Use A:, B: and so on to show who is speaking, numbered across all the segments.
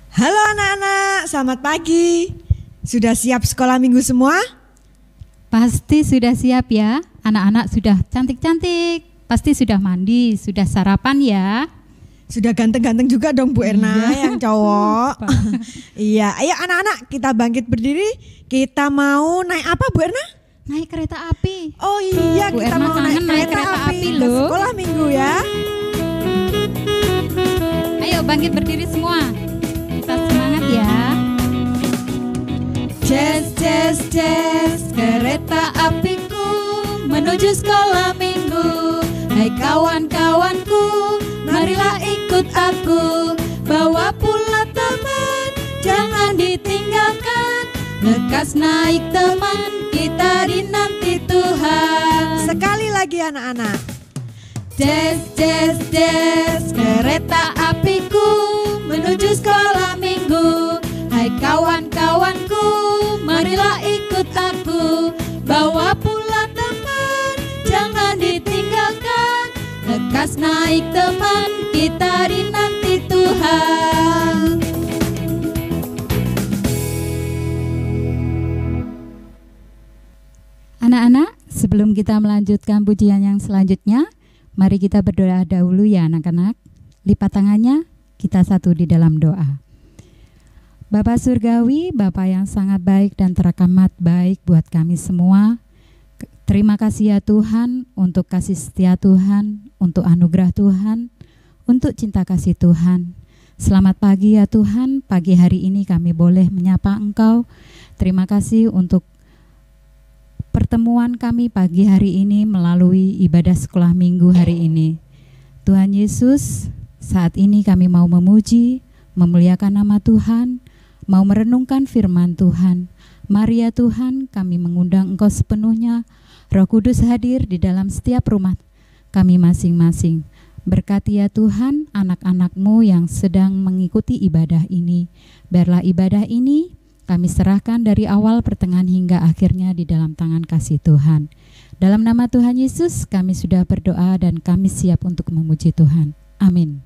A: Halo anak-anak, selamat pagi. Sudah siap sekolah minggu semua?
B: Pasti sudah siap ya. Anak-anak sudah cantik-cantik. Pasti sudah mandi, sudah sarapan ya.
A: Sudah ganteng-ganteng juga dong Bu Erna yang cowok. Iya, ayo anak-anak kita bangkit berdiri. Kita mau naik apa Bu Erna?
B: Naik kereta api.
A: Oh iya,
B: Bu
A: kita
B: Erna
A: mau
B: kangen
A: naik kereta api
B: loh.
A: ke sekolah minggu ya.
B: Ayo bangkit berdiri semua. Kita semangat ya.
C: Jazz, jazz, jazz, kereta apiku menuju sekolah minggu. Hai kawan-kawanku, marilah ikut aku. Bawa pula teman, jangan ditinggalkan. Lekas naik teman, kita dinanti Tuhan.
A: Sekali lagi anak-anak.
C: Jazz, jazz, jazz, kereta apiku menuju sekolah minggu. Hai kawan-kawanku, marilah ikut aku. Bawa pula teman, jangan ditinggalkan. Lekas naik teman, kita dinanti Tuhan.
B: Anak-anak, sebelum kita melanjutkan pujian yang selanjutnya, mari kita berdoa dahulu ya anak-anak. Lipat tangannya, kita satu di dalam doa. Bapa Surgawi, Bapa yang sangat baik dan teramat baik buat kami semua. Terima kasih ya Tuhan untuk kasih setia Tuhan, untuk anugerah Tuhan, untuk cinta kasih Tuhan. Selamat pagi ya Tuhan, pagi hari ini kami boleh menyapa Engkau. Terima kasih untuk pertemuan kami pagi hari ini melalui ibadah sekolah minggu hari ini. Tuhan Yesus, saat ini kami mau memuji, memuliakan nama Tuhan, mau merenungkan firman Tuhan. Mari ya Tuhan, kami mengundang Engkau sepenuhnya. Roh Kudus hadir di dalam setiap rumah kami masing-masing. Berkati ya Tuhan anak-anak-Mu yang sedang mengikuti ibadah ini. Biarlah ibadah ini kami serahkan dari awal, pertengahan hingga akhirnya di dalam tangan kasih Tuhan. Dalam nama Tuhan Yesus kami sudah berdoa dan kami siap untuk memuji Tuhan. Amin.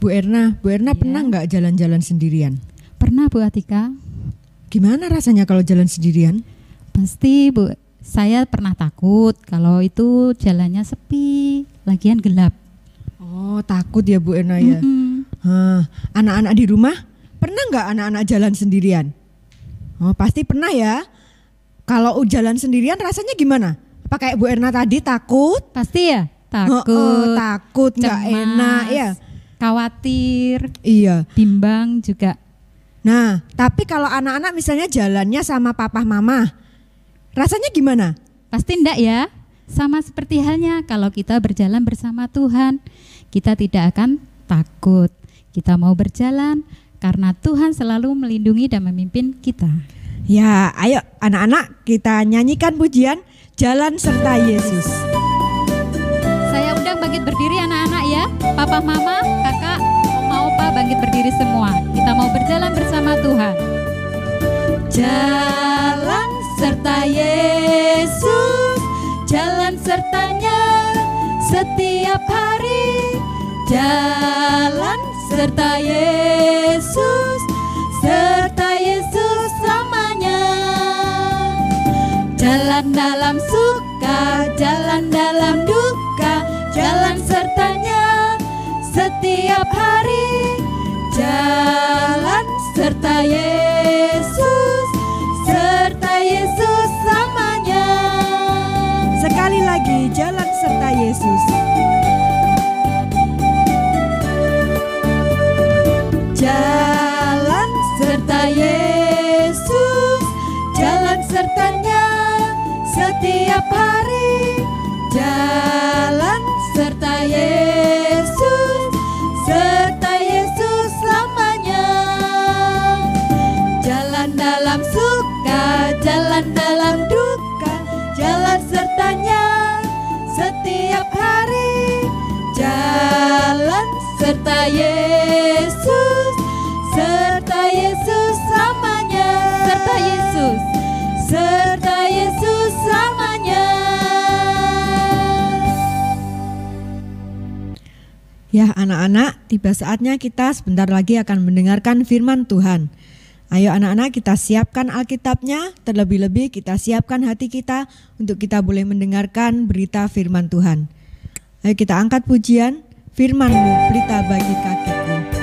A: Bu Erna
B: Iya.
A: pernah nggak jalan-jalan sendirian?
B: Pernah Bu Atika?
A: Gimana rasanya kalau jalan sendirian?
B: Pasti Bu, saya pernah takut kalau itu jalannya sepi, lagian gelap.
A: Oh takut ya Bu Erna ya. Anak-anak di rumah pernah nggak anak-anak jalan sendirian? Oh pasti pernah ya. Kalau jalan sendirian rasanya gimana? Apa kayak Bu Erna tadi takut?
B: Pasti ya, takut,
A: Takut nggak
B: cemas,
A: enak ya.
B: khawatir,
A: Iya.
B: bimbang juga.
A: Nah tapi kalau anak-anak misalnya jalannya sama papa mama, rasanya gimana?
B: Pasti enggak ya? Sama seperti halnya kalau kita berjalan bersama Tuhan, kita tidak akan takut. Kita mau berjalan karena Tuhan selalu melindungi dan memimpin kita.
A: Ya ayo anak-anak kita nyanyikan pujian Jalan Serta Yesus.
B: Saya undang bangkit berdiri anak-anak ya. Papa, mama, kakak, oma, opa bangkit berdiri semua. Kita mau berjalan bersama Tuhan.
C: Jalan serta Yesus, jalan sertanya setiap hari. Jalan serta Yesus, serta Yesus selamanya. Jalan dalam suka, jalan dalam duka, jalan sertanya setiap hari. Jalan serta Yesus, serta Yesus selamanya.
A: Sekali lagi jalan serta Yesus.
C: Jalan serta Yesus, jalan sertanya setiap hari. Jalan serta Yesus, serta Yesus selamanya. Jalan dalam suka, jalan dalam duka, jalan sertanya setiap hari. Jalan serta Yesus, serta Yesus selamanya.
B: Serta Yesus,
C: serta Yesus selamanya.
A: Ya anak-anak, tiba saatnya kita sebentar lagi akan mendengarkan firman Tuhan. Ayo anak-anak, kita siapkan Alkitabnya, terlebih-lebih kita siapkan hati kita untuk kita boleh mendengarkan berita firman Tuhan. Ayo kita angkat pujian, firman-Mu pelita bagi kakiku.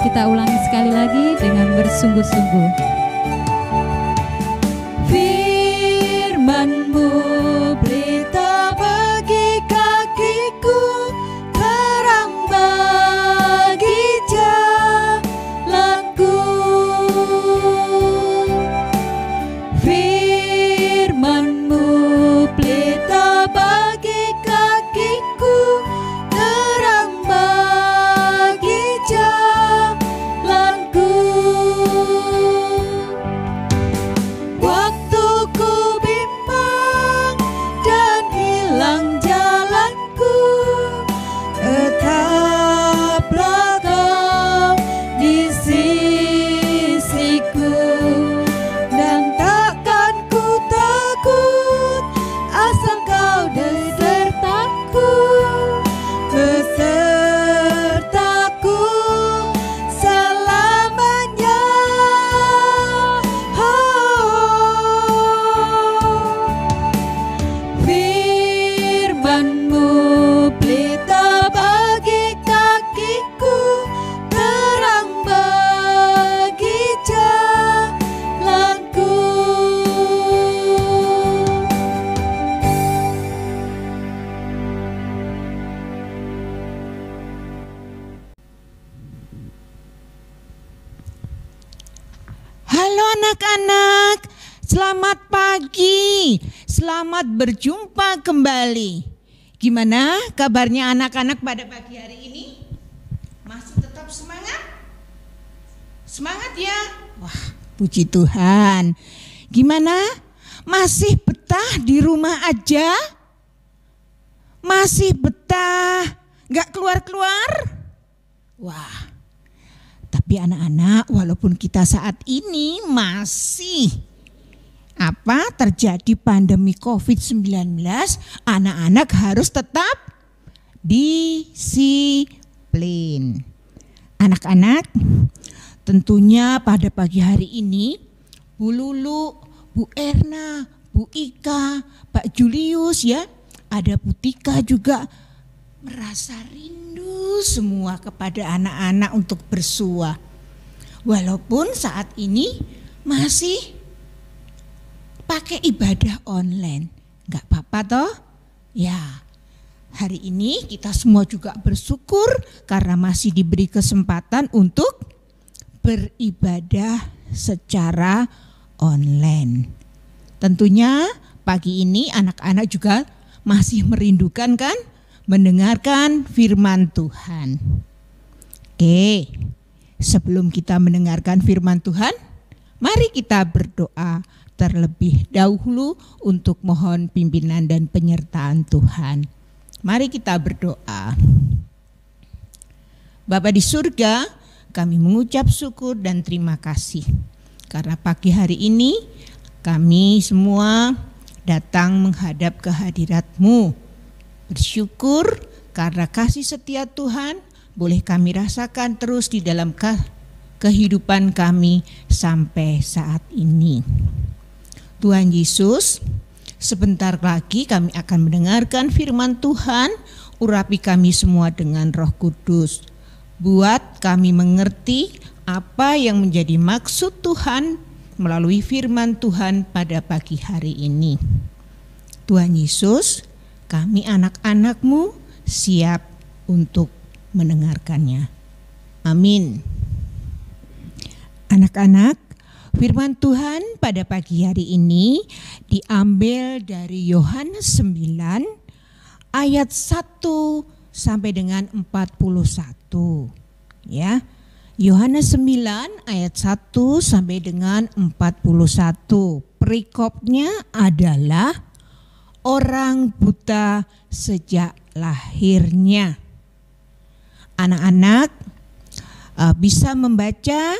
B: Kita ulangi sekali lagi dengan bersungguh-sungguh.
C: Firman-Mu pelita bagi kakiku, terang bagi jalanku. Firman-Mu pelita bagi kakiku, terang bagi jalanku. Waktu ku bimbang dan hilang jalanku, tetaplah Kau di sisiku, dan takkan ku takut asal Kau besertaku, besertaku selamanya. Firman-Mu pelita bagi kakiku, terang bagi jalanku.
D: Halo anak-anak, selamat pagi, selamat berjumpa kembali. Gimana kabarnya anak-anak pada pagi hari ini? Masih tetap semangat? Semangat ya? Wah, puji Tuhan. Gimana? Masih betah di rumah aja? Masih betah, gak keluar-keluar? Wah, tapi anak-anak, walaupun kita saat ini masih terjadi pandemi COVID-19, anak-anak harus tetap disiplin. Anak-anak, tentunya pada pagi hari ini Bu Lulu, Bu Erna, Bu Ika, Pak Julius ya, ada Bu Tika juga merasa rindu semua kepada anak-anak untuk bersua. Walaupun saat ini masih pakai ibadah online, gak apa-apa toh? Ya, hari ini kita semua juga bersyukur karena masih diberi kesempatan untuk beribadah secara online. Tentunya pagi ini anak-anak juga masih merindukan kan mendengarkan firman Tuhan. Oke, sebelum kita mendengarkan firman Tuhan, mari kita berdoa terlebih dahulu untuk mohon pimpinan dan penyertaan Tuhan. Mari kita berdoa. Bapa di surga, kami mengucap syukur dan terima kasih karena pagi hari ini kami semua datang menghadap kehadirat-Mu. Bersyukur karena kasih setia Tuhan boleh kami rasakan terus di dalam kehidupan kami sampai saat ini. Tuhan Yesus, sebentar lagi kami akan mendengarkan firman Tuhan. Urapi kami semua dengan Roh Kudus. Buat kami mengerti apa yang menjadi maksud Tuhan melalui firman Tuhan pada pagi hari ini. Tuhan Yesus, kami anak-anak-Mu siap untuk mendengarkannya. Amin. Anak-anak, firman Tuhan pada pagi hari ini diambil dari Yohanes 9 ayat 1 sampai dengan 41. Ya. Yohanes 9 ayat 1 sampai dengan 41. Perikopnya adalah orang buta sejak lahirnya. Anak-anak bisa membaca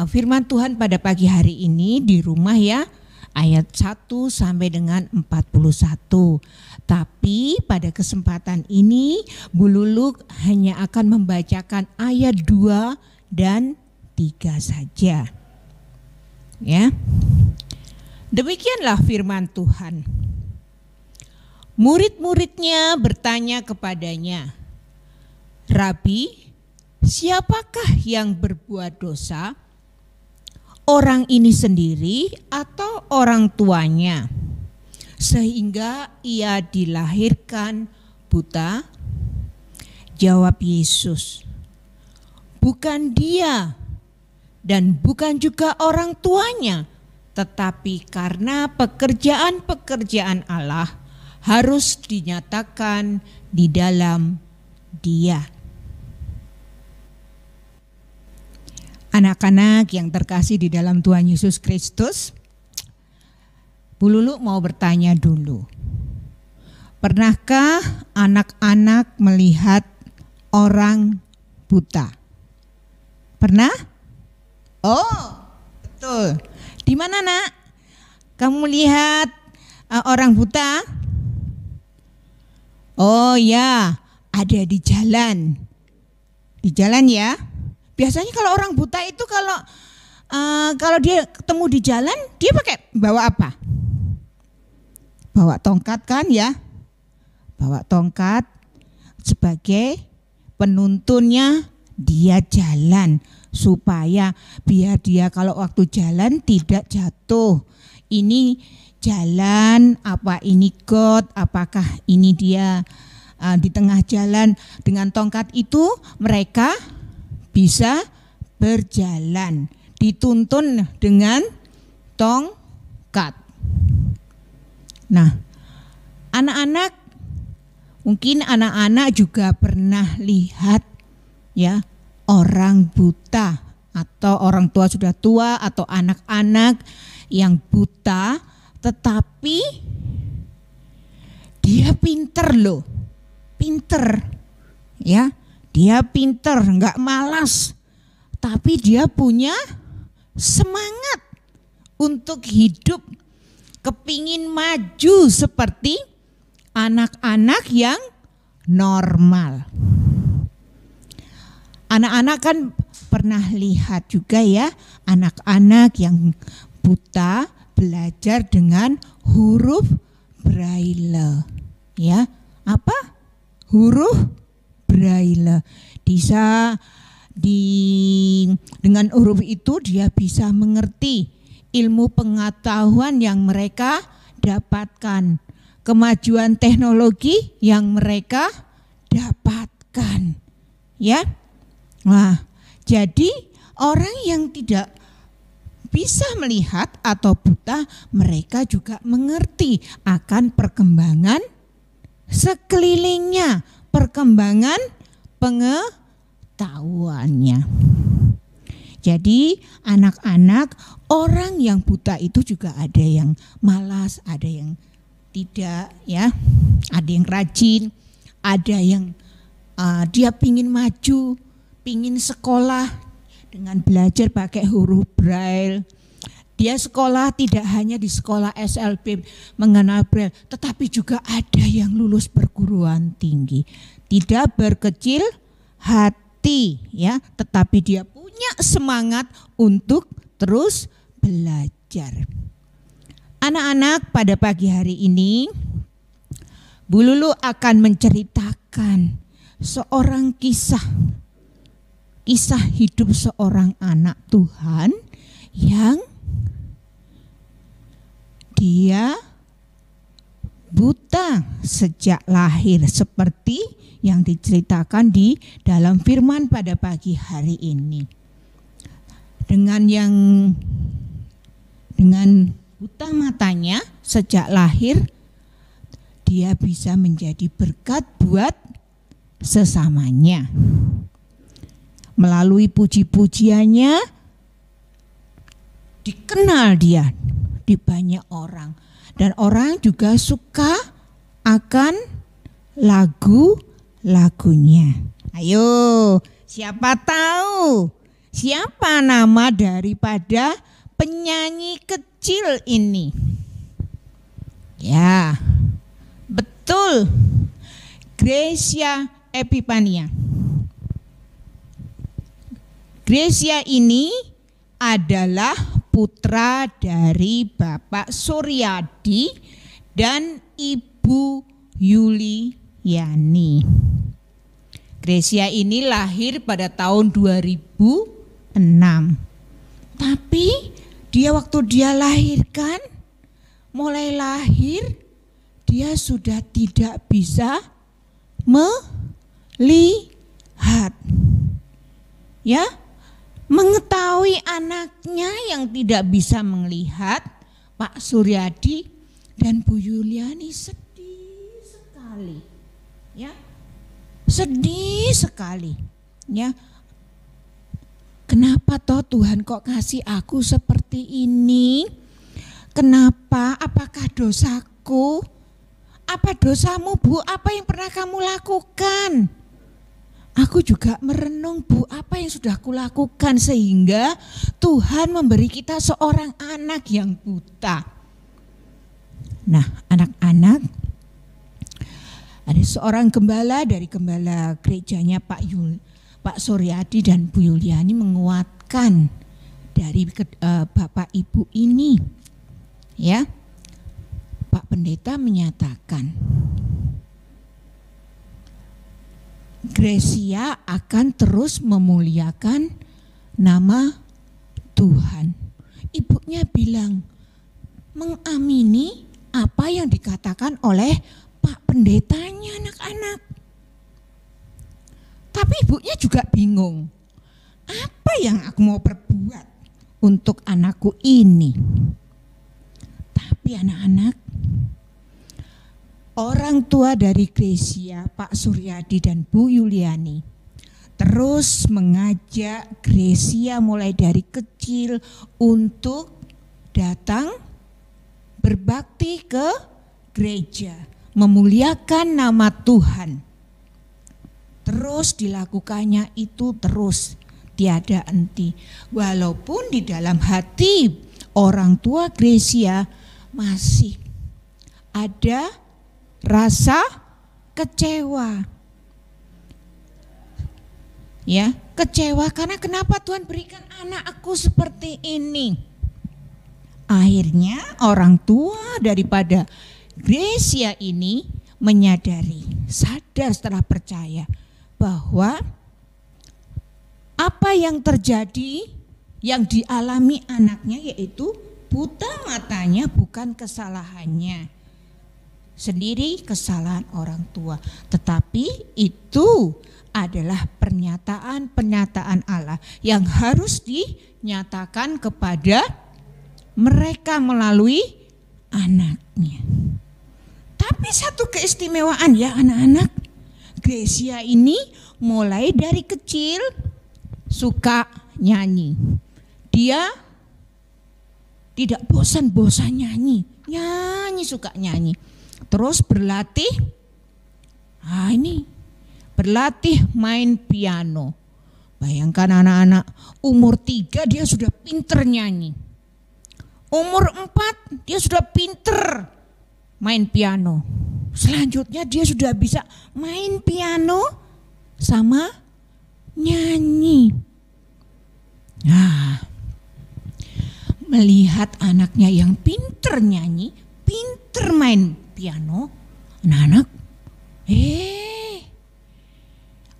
D: firman Tuhan pada pagi hari ini di rumah ya, ayat 1 sampai dengan 41. Tapi pada kesempatan ini Bu Lulu hanya akan membacakan ayat 2 dan 3 saja. Ya. Demikianlah firman Tuhan. Murid-muridnya bertanya kepadanya, "Rabi, siapakah yang berbuat dosa? Orang ini sendiri atau orang tuanya, sehingga ia dilahirkan buta?" Jawab Yesus, "Bukan dia dan bukan juga orang tuanya, tetapi karena pekerjaan-pekerjaan Allah harus dinyatakan di dalam dia." Anak-anak yang terkasih di dalam Tuhan Yesus Kristus, Bu Lulu mau bertanya dulu. Pernahkah anak-anak melihat orang buta? Pernah? Oh, betul. Di mana, Nak? Kamu melihat orang buta? Oh ya, ada di jalan. Di jalan ya. Biasanya kalau orang buta itu kalau dia ketemu di jalan, dia bawa apa? Bawa tongkat kan ya? Bawa tongkat sebagai penuntunnya dia jalan, supaya biar dia kalau waktu jalan tidak jatuh. Ini jalan, apa ini got, apakah ini dia di tengah jalan. Dengan tongkat itu mereka bisa berjalan, dituntun dengan tongkat. Nah, anak-anak, mungkin anak-anak juga pernah lihat ya orang buta atau orang tua sudah tua atau anak-anak yang buta, tetapi dia pinter loh, pinter ya. Dia pinter, enggak malas, tapi dia punya semangat untuk hidup, kepingin maju seperti anak-anak yang normal. Anak-anak kan pernah lihat juga ya, anak-anak yang buta belajar dengan huruf Braille. Ya, apa? Huruf Braille. Dengan huruf itu dia bisa mengerti ilmu pengetahuan yang mereka dapatkan, kemajuan teknologi yang mereka dapatkan. Ya. Nah, jadi orang yang tidak bisa melihat atau buta, mereka juga mengerti akan perkembangan sekelilingnya, perkembangan pengetahuannya. Jadi anak-anak, orang yang buta itu juga ada yang malas, ada yang tidak ya, ada yang rajin, Ada yang dia pingin maju, pingin sekolah dengan belajar pakai huruf braille. Dia sekolah tidak hanya di sekolah SLB mengenal braille, tetapi juga ada yang lulus perguruan tinggi. Tidak berkecil hati ya, tetapi dia punya semangat untuk terus belajar. Anak-anak, pada pagi hari ini Bu Lulu akan menceritakan seorang kisah hidup seorang anak Tuhan yang dia buta sejak lahir seperti yang diceritakan di dalam firman pada pagi hari ini. Dengan buta matanya sejak lahir, dia bisa menjadi berkat buat sesamanya. Melalui puji-pujiannya dikenal dia di banyak orang, dan orang juga suka akan lagu-lagunya. Ayo, siapa tahu siapa nama daripada penyanyi kecil ini? Ya, betul, Gracia Epifania. Gracia ini adalah putra dari Bapak Suryadi dan Ibu Yuliani. Gracia ini lahir pada tahun 2006. Tapi waktu dia lahirkan, mulai lahir dia sudah tidak bisa melihat. Ya, mengetahui anaknya yang tidak bisa melihat, Pak Suryadi dan Bu Yuliani sedih sekali. Ya. Sedih sekali. Ya. Kenapa toh Tuhan kok kasih aku seperti ini? Kenapa? Apakah dosaku? Apa dosamu, Bu? Apa yang pernah kamu lakukan? Aku juga merenung, Bu, apa yang sudah kulakukan sehingga Tuhan memberi kita seorang anak yang buta. Nah, anak-anak, ada seorang gembala dari gembala gerejanya Pak Suryadi dan Bu Yuliani menguatkan dari Bapak Ibu ini. Ya, Pak Pendeta menyatakan, Gracia akan terus memuliakan nama Tuhan. Ibunya bilang, mengamini apa yang dikatakan oleh Pak Pendetanya anak-anak. Tapi ibunya juga bingung, apa yang aku mau perbuat untuk anakku ini. Tapi anak-anak, orang tua dari Gracia, Pak Suryadi dan Bu Yuliani, terus mengajak Gracia mulai dari kecil untuk datang berbakti ke gereja, memuliakan nama Tuhan. Terus dilakukannya itu terus, tiada henti. Walaupun di dalam hati orang tua Gracia masih ada rasa kecewa. Ya, kecewa karena kenapa Tuhan berikan anak aku seperti ini. Akhirnya orang tua daripada Gracia ini menyadari, sadar setelah percaya bahwa apa yang terjadi, yang dialami anaknya yaitu buta matanya bukan kesalahannya sendiri, kesalahan orang tua, tetapi itu adalah pernyataan Allah yang harus dinyatakan kepada mereka melalui anaknya. Tapi satu keistimewaan ya anak-anak, Gracia ini mulai dari kecil suka nyanyi. Dia tidak bosan-bosan nyanyi suka nyanyi. Terus berlatih, ini berlatih main piano. Bayangkan anak-anak umur 3 dia sudah pinter nyanyi. Umur 4 dia sudah pinter main piano. Selanjutnya dia sudah bisa main piano sama nyanyi. Nah, melihat anaknya yang pinter nyanyi, pinter main piano, anak-anak,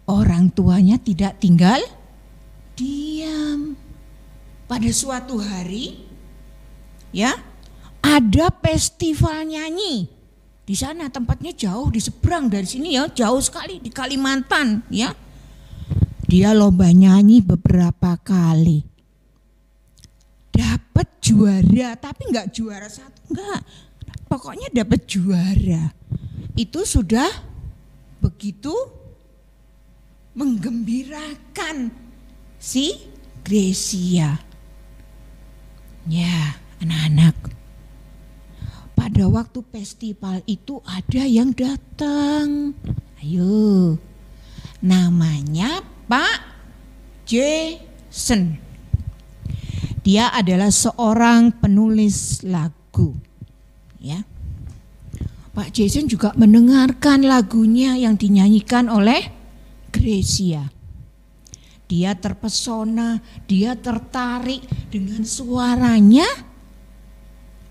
D: orang tuanya tidak tinggal diam. Pada suatu hari, ya, ada festival nyanyi di sana. Tempatnya jauh di seberang dari sini, ya, jauh sekali di Kalimantan, ya. Dia lomba nyanyi beberapa kali, dapat juara, tapi enggak juara 1, enggak. Pokoknya dapat juara. Itu sudah begitu menggembirakan si Gracia. Ya, anak-anak. Pada waktu festival itu ada yang datang. Ayo. Namanya Pak Jason. Dia adalah seorang penulis lagu. Ya. Pak Jason juga mendengarkan lagunya yang dinyanyikan oleh Gracia. Dia terpesona, dia tertarik dengan suaranya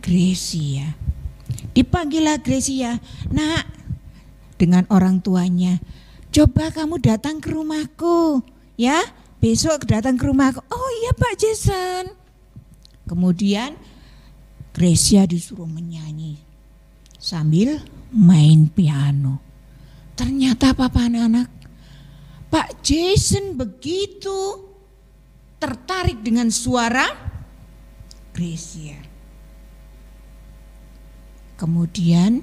D: Gracia. Dipanggillah Gracia, "Nak," dengan orang tuanya, "coba kamu datang ke rumahku, ya, besok datang ke rumahku." "Oh iya Pak Jason." Kemudian Gracia disuruh menyanyi sambil main piano. Ternyata Papa anak-anak, Pak Jason begitu tertarik dengan suara Gracia. Kemudian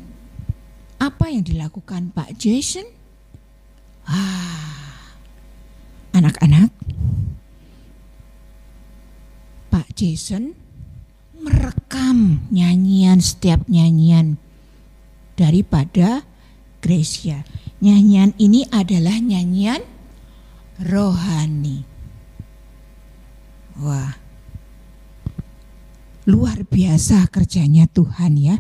D: apa yang dilakukan Pak Jason? Anak-anak, Pak Jason merekam setiap nyanyian daripada Gracia. Nyanyian ini adalah nyanyian rohani. Wah, luar biasa kerjanya Tuhan, ya.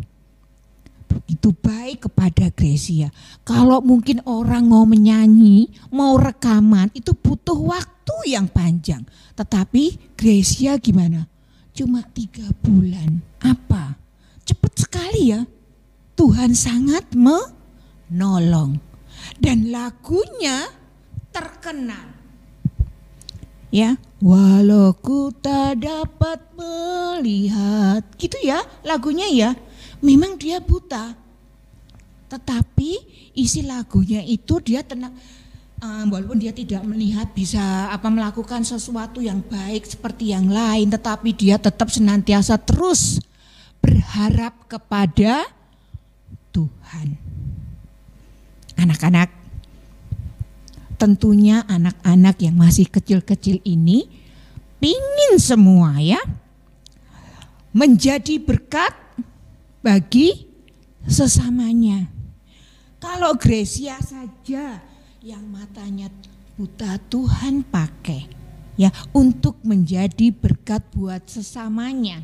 D: Begitu baik kepada Gracia. Kalau mungkin orang mau menyanyi, mau rekaman, itu butuh waktu yang panjang. Tetapi Gracia gimana? Cuma 3 bulan. Apa? Cepat sekali, ya. Tuhan sangat menolong. Dan lagunya terkenal. Ya, walau ku tak dapat melihat. Gitu ya lagunya, ya. Memang dia buta, tetapi isi lagunya itu dia tenang, walaupun dia tidak melihat bisa melakukan sesuatu yang baik seperti yang lain, tetapi dia tetap senantiasa terus berharap kepada Tuhan. Anak-anak, tentunya anak-anak yang masih kecil-kecil ini pingin semua, ya, menjadi berkat bagi sesamanya. Kalau Gracia saja yang matanya buta, Tuhan pakai, ya, untuk menjadi berkat buat sesamanya.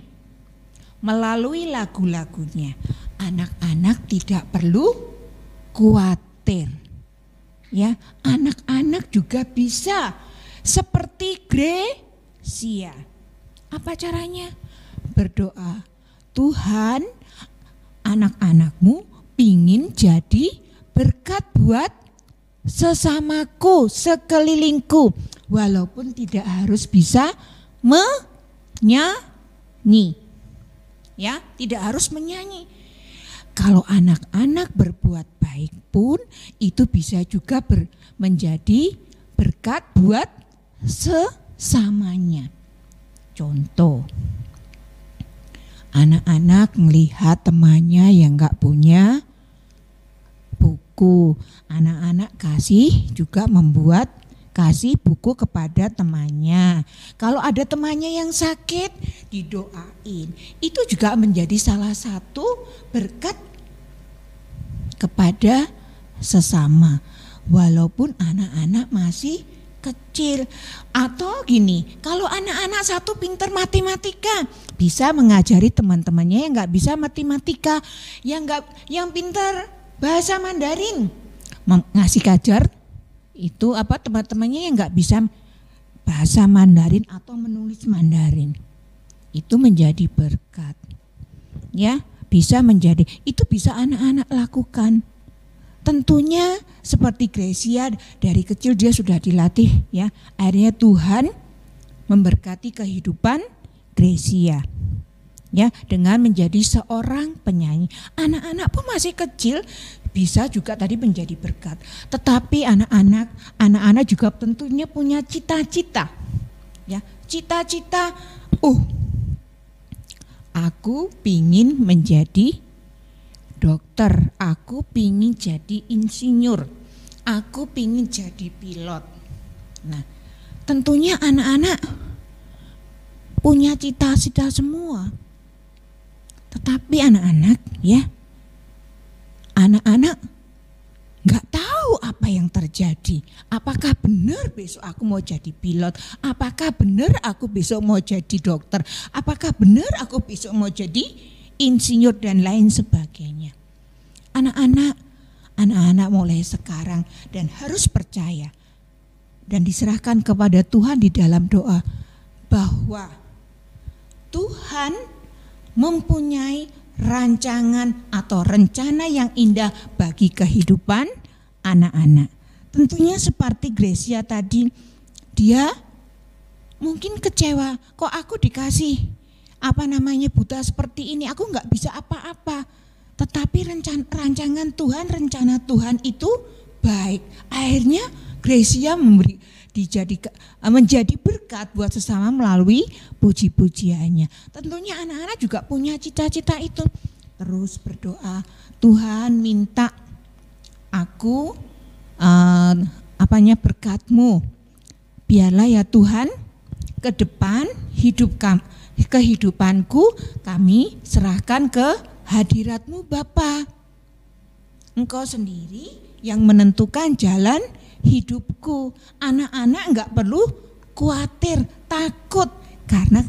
D: Melalui lagu-lagunya, anak-anak tidak perlu khawatir. Ya, anak-anak juga bisa seperti Gracia. Apa caranya? Berdoa, "Tuhan, anak-anakmu pingin jadi berkat buat sesamaku, sekelilingku, walaupun tidak harus bisa menyanyi." Ya, tidak harus menyanyi. Kalau anak-anak berbuat baik pun itu bisa juga menjadi berkat buat sesamanya. Contoh, anak-anak melihat temannya yang gak punya buku. Anak-anak kasih buku kepada temannya. Kalau ada temannya yang sakit, didoain. Itu juga menjadi salah satu berkat kepada sesama, walaupun anak-anak masih kecil. Atau gini, kalau anak-anak satu pintar matematika, bisa mengajari teman-temannya yang nggak bisa matematika, yang pintar bahasa Mandarin, ngasih kajar itu teman-temannya yang nggak bisa bahasa Mandarin atau menulis Mandarin. Itu menjadi berkat. Ya, bisa menjadi, itu bisa anak-anak lakukan. Tentunya seperti Gracia, dari kecil dia sudah dilatih, ya. Akhirnya Tuhan memberkati kehidupan Gracia, ya, dengan menjadi seorang penyanyi. Anak-anak pun masih kecil bisa juga tadi menjadi berkat. Tetapi anak-anak juga tentunya punya cita-cita, ya. Cita-cita, aku pingin menjadi dokter, aku pingin jadi insinyur, aku pingin jadi pilot. Nah, tentunya anak-anak punya cita-cita semua. Tetapi anak-anak nggak tahu apa yang terjadi. Apakah benar besok aku mau jadi pilot? Apakah benar aku besok mau jadi dokter? Apakah benar aku besok mau jadi insinyur dan lain sebagainya? Anak-anak mulai sekarang dan harus percaya dan diserahkan kepada Tuhan di dalam doa bahwa Tuhan mempunyai rancangan atau rencana yang indah bagi kehidupan anak-anak. Tentunya seperti Gracia tadi, dia mungkin kecewa, kok aku dikasih buta seperti ini, aku nggak bisa apa-apa. Tetapi rancangan Tuhan, rencana Tuhan itu baik. Akhirnya Gracia menjadi berkat buat sesama melalui puji-pujiannya. Tentunya anak-anak juga punya cita-cita itu. Terus berdoa, Tuhan minta aku berkat-Mu. Biarlah ya Tuhan, ke depan kehidupanku kami serahkan ke hadirat-Mu Bapa. Engkau sendiri yang menentukan jalan hidupku. Anak-anak enggak perlu khawatir, takut, karena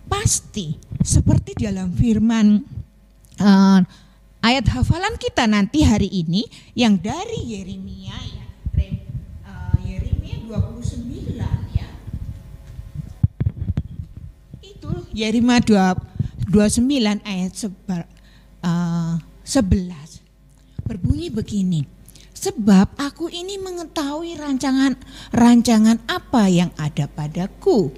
D: pasti seperti dalam firman ayat hafalan kita nanti hari ini yang dari Yeremia, Yeremia 29 ya. Itu Yeremia 29 ayat 11 berbunyi begini. Sebab aku ini mengetahui rancangan apa yang ada padaku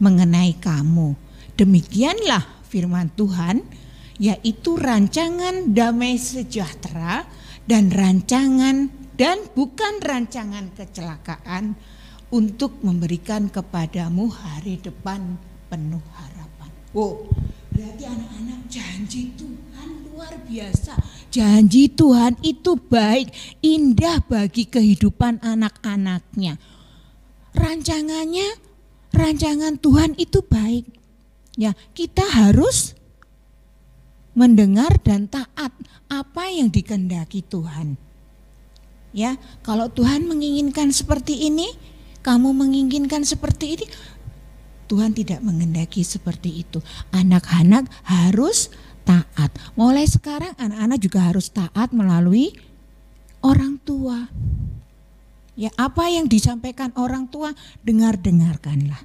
D: mengenai kamu. Demikianlah firman Tuhan, yaitu rancangan damai sejahtera dan bukan rancangan kecelakaan, untuk memberikan kepadamu hari depan penuh harapan. Berarti anak-anak, janji Tuhan luar biasa. Janji Tuhan itu baik, indah bagi kehidupan anak-anaknya. Rancangan Tuhan itu baik. Ya, kita harus mendengar dan taat apa yang dikehendaki Tuhan. Ya, kalau Tuhan menginginkan seperti ini, kamu menginginkan seperti ini, Tuhan tidak menghendaki seperti itu. Anak-anak harus taat. Mulai sekarang anak-anak juga harus taat melalui orang tua. Ya, apa yang disampaikan orang tua, dengarkanlah.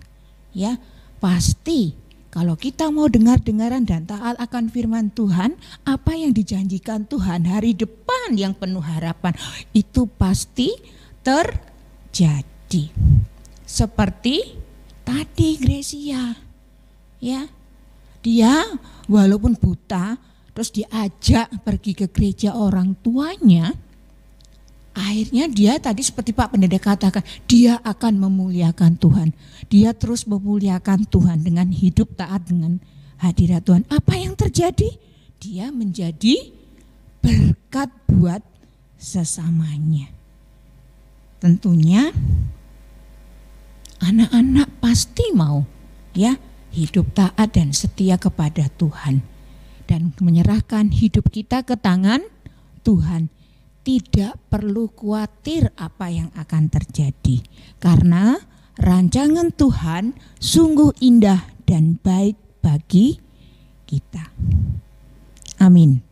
D: Ya, pasti kalau kita mau dengaran dan taat akan firman Tuhan, apa yang dijanjikan Tuhan hari depan yang penuh harapan, itu pasti terjadi. Seperti tadi Gracia, ya, dia walaupun buta terus diajak pergi ke gereja orang tuanya, akhirnya dia tadi seperti Pak Pendeta katakan, dia akan memuliakan Tuhan. Dia terus memuliakan Tuhan dengan hidup taat dengan hadirat Tuhan. Apa yang terjadi? Dia menjadi berkat buat sesamanya. Tentunya anak-anak pasti mau ya hidup taat dan setia kepada Tuhan dan menyerahkan hidup kita ke tangan Tuhan. tidak perlu khawatir apa yang akan terjadi, karena rancangan Tuhan sungguh indah dan baik bagi kita. Amin.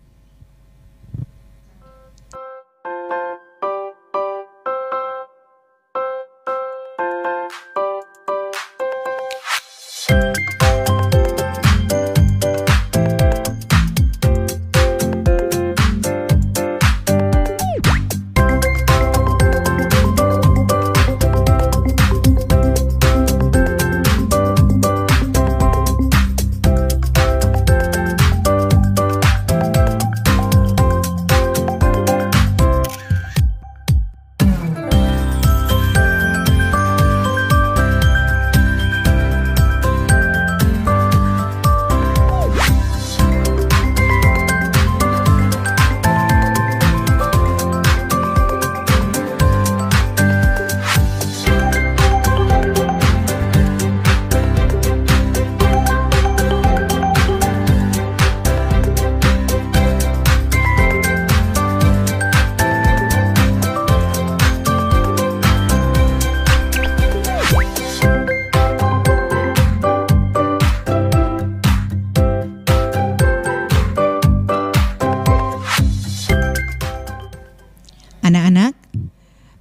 D: Anak-anak,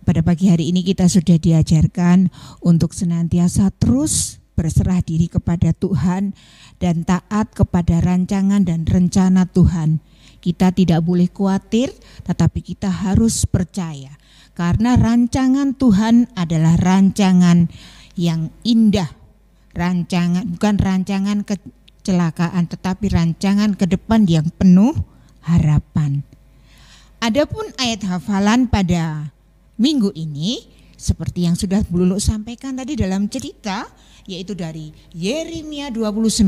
D: pada pagi hari ini kita sudah diajarkan untuk senantiasa terus berserah diri kepada Tuhan dan taat kepada rancangan dan rencana Tuhan. Kita tidak boleh khawatir, tetapi kita harus percaya. Karena rancangan Tuhan adalah rancangan yang indah. Bukan rancangan kecelakaan, tetapi rancangan ke depan yang penuh harapan. Adapun ayat hafalan pada minggu ini seperti yang sudah Bu Lulu sampaikan tadi dalam cerita, yaitu dari Yeremia 29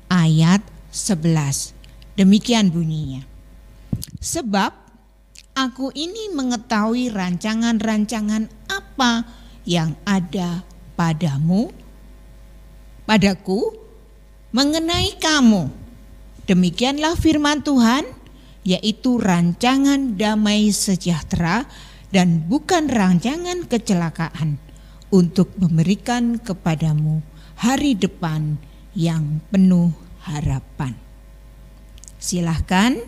D: ayat 11. Demikian bunyinya. Sebab aku ini mengetahui rancangan-rancangan apa yang ada padaku mengenai kamu. Demikianlah firman Tuhan, yaitu rancangan damai sejahtera dan bukan rancangan kecelakaan, untuk memberikan kepadamu hari depan yang penuh harapan. Silahkan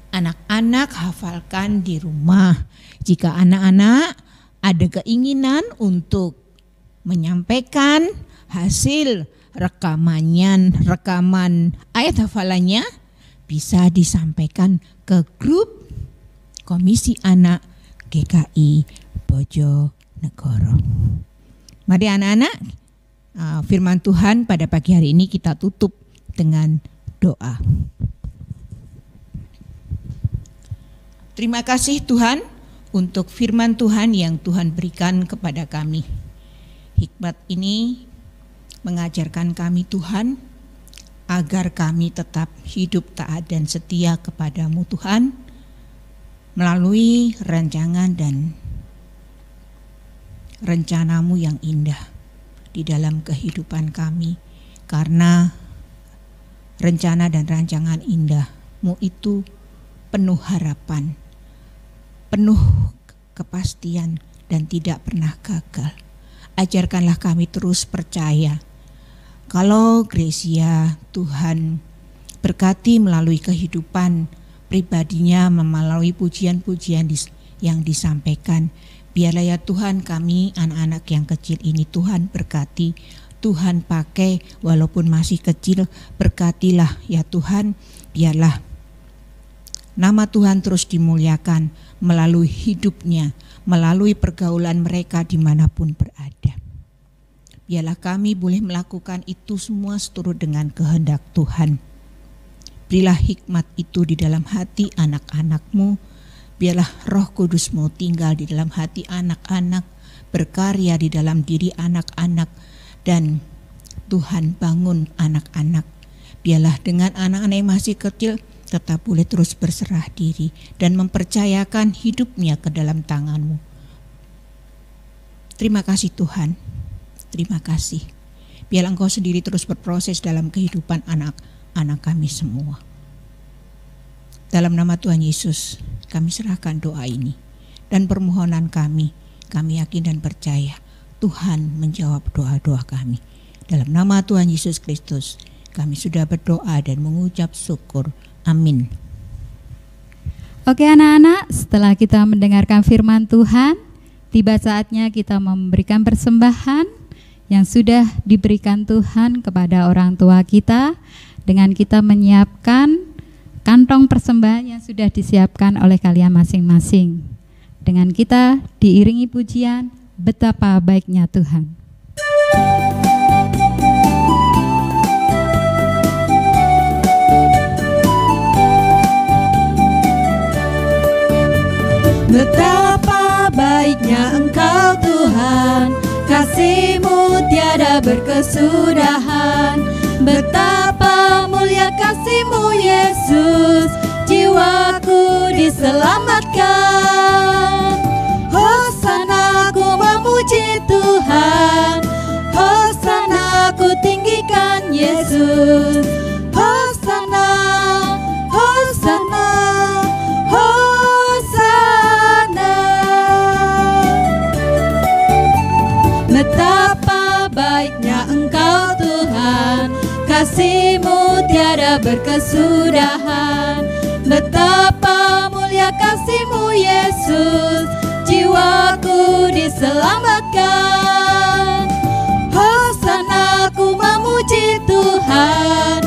D: anak-anak hafalkan di rumah. Jika anak-anak ada keinginan untuk menyampaikan hasil rekaman ayat hafalannya, bisa disampaikan ke grup Komisi Anak GKI Bojonegoro. Mari anak-anak, firman Tuhan pada pagi hari ini kita tutup dengan doa. Terima kasih Tuhan untuk firman Tuhan yang Tuhan berikan kepada kami. Hikmat ini mengajarkan kami Tuhan, agar kami tetap hidup taat dan setia kepadamu Tuhan, melalui rancangan dan rencanamu yang indah di dalam kehidupan kami. Karena rencana dan rancangan indahmu itu penuh harapan, penuh kepastian dan tidak pernah gagal. Ajarkanlah kami terus percaya kalau Gracia Tuhan berkati melalui kehidupan pribadinya, melalui pujian-pujian yang disampaikan. Biarlah ya Tuhan kami anak-anak yang kecil ini Tuhan berkati, Tuhan pakai walaupun masih kecil, berkatilah ya Tuhan. Biarlah nama Tuhan terus dimuliakan melalui hidupnya, melalui pergaulan mereka dimanapun berada. Biarlah kami boleh melakukan itu semua seturut dengan kehendak Tuhan. Berilah hikmat itu di dalam hati anak-anak-Mu. Biarlah Roh Kudus-Mu tinggal di dalam hati anak-anak, berkarya di dalam diri anak-anak, dan Tuhan bangun anak-anak. Biarlah dengan anak-anak yang masih kecil tetap boleh terus berserah diri dan mempercayakan hidupnya ke dalam tangan-Mu. Terima kasih Tuhan. Terima kasih. Biarlah Engkau sendiri terus berproses dalam kehidupan anak-anak kami semua. Dalam nama Tuhan Yesus, kami serahkan doa ini dan permohonan kami. Kami yakin dan percaya Tuhan menjawab doa-doa kami. Dalam nama Tuhan Yesus Kristus, kami sudah berdoa dan mengucap syukur. Amin.
B: Oke anak-anak, setelah kita mendengarkan firman Tuhan, tiba saatnya kita memberikan persembahan yang sudah diberikan Tuhan kepada orang tua kita dengan kita menyiapkan kantong persembahan yang sudah disiapkan oleh kalian masing-masing. Dengan kita diiringi pujian, betapa baiknya Tuhan.
C: Betapa baiknya Engkau Tuhan, kasih-Mu tiada berkesudahan. Betapa mulia kasih-Mu Yesus, jiwaku diselamatkan. Hosana ku memuji Tuhan, Hosana ku tinggikan Yesus. Hosana, Hosana, Hosana. Betapa baiknya Engkau Tuhan, kasih-Mu tiada berkesudahan. Betapa mulia kasih-Mu Yesus, jiwaku diselamatkan. Hosana ku memuji Tuhan,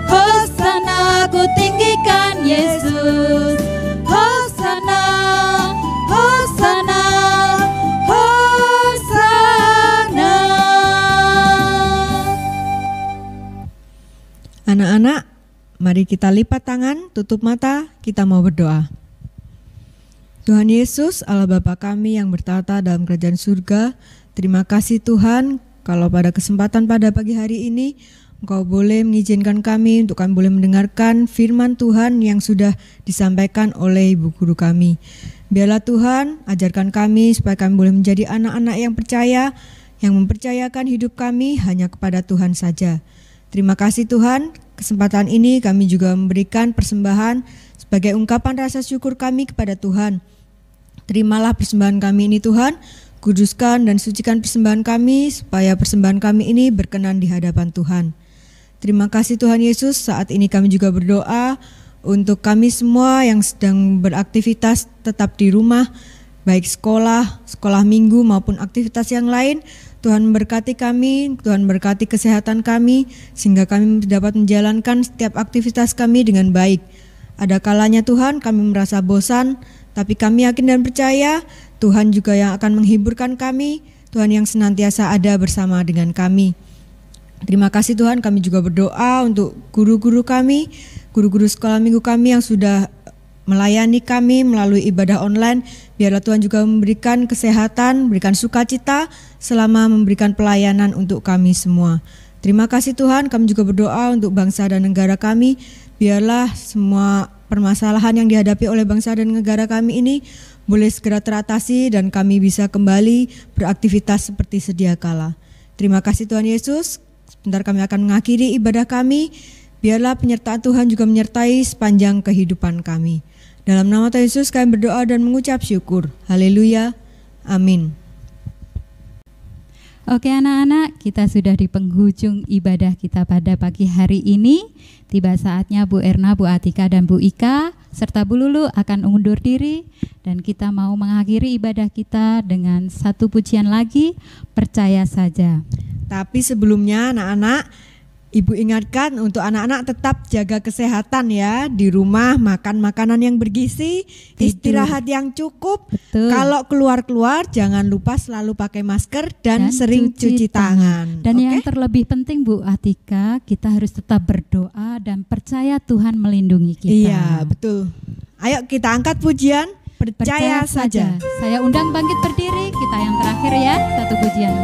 C: Hosana ku tinggikan Yesus. Hosana, Hosana, Hosana.
A: Anak-anak, mari kita lipat tangan, tutup mata, kita mau berdoa. Tuhan Yesus, Allah Bapa kami yang bertata dalam kerajaan surga, terima kasih Tuhan kalau pada kesempatan pada pagi hari ini Engkau boleh mengizinkan kami untuk kami boleh mendengarkan firman Tuhan yang sudah disampaikan oleh Ibu Guru kami. Biarlah Tuhan ajarkan kami supaya kami boleh menjadi anak-anak yang percaya, yang mempercayakan hidup kami hanya kepada Tuhan saja. Terima kasih Tuhan, kesempatan ini kami juga memberikan persembahan sebagai ungkapan rasa syukur kami kepada Tuhan. Terimalah persembahan kami ini Tuhan, kuduskan dan sucikan persembahan kami supaya persembahan kami ini berkenan di hadapan Tuhan. Terima kasih Tuhan Yesus, saat ini kami juga berdoa untuk kami semua yang sedang beraktivitas tetap di rumah, baik sekolah minggu maupun aktivitas yang lain. Tuhan memberkati kami, Tuhan berkati kesehatan kami, sehingga kami dapat menjalankan setiap aktivitas kami dengan baik. Ada kalanya Tuhan kami merasa bosan, tapi kami yakin dan percaya Tuhan juga yang akan menghiburkan kami, Tuhan yang senantiasa ada bersama dengan kami. Terima kasih Tuhan, kami juga berdoa untuk guru-guru kami, guru-guru sekolah minggu kami yang sudah melayani kami melalui ibadah online. Biarlah Tuhan juga memberikan kesehatan, memberikan sukacita selama memberikan pelayanan untuk kami semua. Terima kasih Tuhan, kami juga berdoa untuk bangsa dan negara kami. Biarlah semua permasalahan yang dihadapi oleh bangsa dan negara kami ini boleh segera teratasi dan kami bisa kembali beraktivitas seperti sedia kala. Terima kasih Tuhan Yesus. Sebentar kami akan mengakhiri ibadah kami. Biarlah penyertaan Tuhan juga menyertai sepanjang kehidupan kami. Dalam nama Tuhan Yesus kami berdoa dan mengucap syukur. Haleluya. Amin.
B: Oke anak-anak, kita sudah di penghujung ibadah kita pada pagi hari ini. Tiba saatnya Bu Erna, Bu Atika, dan Bu Ika serta Bu Lulu akan undur diri. Dan kita mau mengakhiri ibadah kita dengan satu pujian lagi, Percaya Saja.
A: Tapi sebelumnya anak-anak, Ibu ingatkan untuk anak-anak tetap jaga kesehatan ya. Di rumah makan makanan yang bergizi, istirahat yang cukup.
B: Betul.
A: Kalau keluar-keluar jangan lupa selalu pakai masker dan sering cuci tangan.
B: Dan
A: Oke?
B: yang terlebih penting Bu Atika, kita harus tetap berdoa dan percaya Tuhan melindungi kita.
A: Iya, betul. Ayo kita angkat pujian, percaya saja.
B: Saya undang bangkit berdiri, kita yang terakhir ya, satu pujian.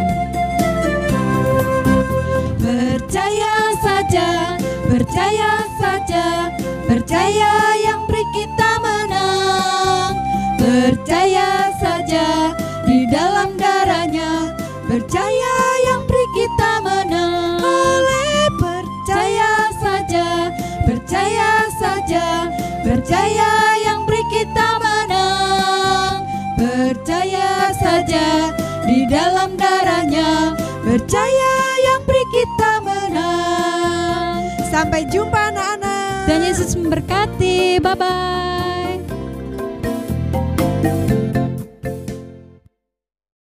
C: Percaya saja, percaya saja, percaya yang beri kita menang. Percaya saja di dalam darahnya, percaya yang beri kita menang. Oleh percaya saja, percaya saja, percaya percaya saja di dalam darahnya, percaya yang beri kita menang.
A: Sampai jumpa anak-anak.
B: Tuhan Yesus memberkati. Bye-bye.